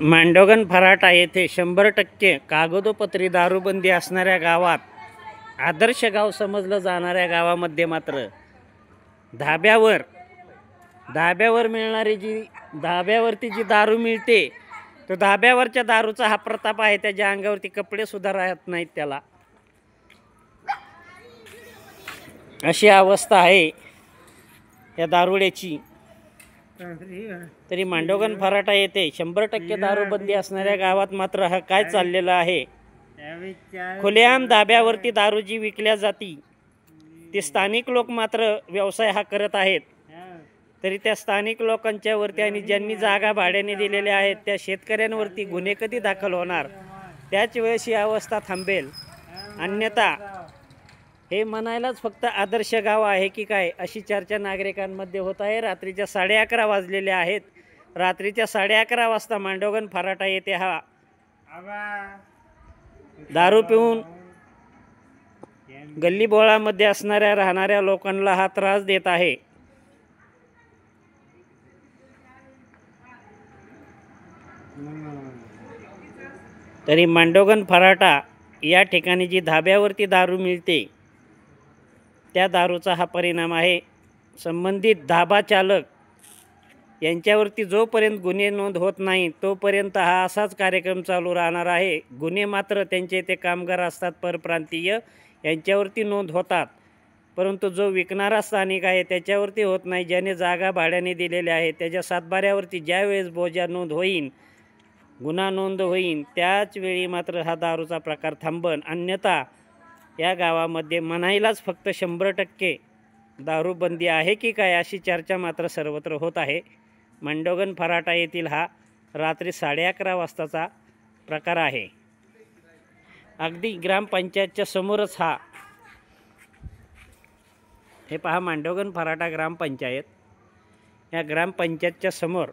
मांडोगण फराटा येथे 100% कागदोपत्री दारूबंदी असणाऱ्या गावात, आदर्श गाव समजलं जाणाऱ्या गावामध्ये मात्र धाब्यावरती जी दारू मिळते, तो धाब्यावरच्या दारूचा हा प्रताप आहे। त्याच्या अंगावरती कपडे सुद्धा राहत नाहीत त्याला, अशी अवस्था आहे या दारुड्याची। तरी मांडोगण फराटा येथे 100% दारूबंदी असणाऱ्या गावात मात्र हा काय चाललेला आहे। खुलेआम धाब्यावरती दारू जी विकल्या जाती, ते स्थानिक लोक मात्र व्यवसाय हा करत आहेत। तरी त्या स्थानिक लोकांच्या वरती आणि ज्यांनी जागा भाड्याने दिलेल्या आहेत त्या शेतकऱ्यांवरती गुन्हे कधी दाखल होणार, त्याच वेळेस ही अवस्था थांबेल। अन्यथा हे म्हणायलाच फक्त आदर्श गाव आहे की काय, अशी चर्चा नागरिकांमध्ये होत आहे। रात्रीच्या 11:30 वाजलेले आहेत। रात्रीच्या 11:30 वाजता मांडोगण फराटा येथे हा दारू पिऊन गल्लीबोळामध्ये असणाऱ्या राहणाऱ्या लोकांना हा त्रास देत आहे। तरी मांडोगण फराटा या ठिकाणी जी धाब्यावरती दारू मिळते, त्या दारूचा हा परिणाम आहे। संबंधित धाबा चालक यांच्यावरती जोपर्यंत गुन्हे नोंद होत नाही तोपर्यंत हा असाच कार्यक्रम चालू राहणार आहे। गुन्हे मात्र त्यांचे ते कामगार असतात परप्रांतीय, यांच्यावरती नोंद होतात, परंतु जो विकणारा स्थानिक आहे त्याच्यावरती होत नाही। ज्याने जागा भाड्याने दिलेल्या आहे त्याच्या सातबाऱ्यावरती ज्यावेळेस बोजा नोंद होईल, गुन्हा नोंद होईल, त्याच वेळी मात्र हा दारूचा प्रकार थांबन। अन्यथा या गावामध्ये म्हणायलाच फक्त 100% दारूबंदी आहे की काय, अशी चर्चा मात्र सर्वत्र होत आहे। मांडोगण फराटा येथील हा रात्री 11:30 वाजताचा प्रकार आहे। अगदी ग्रामपंचायतच्या समोरच हे पहा, मांडोगण फराटा ग्रामपंचायत, या ग्रामपंचायतच्या समोर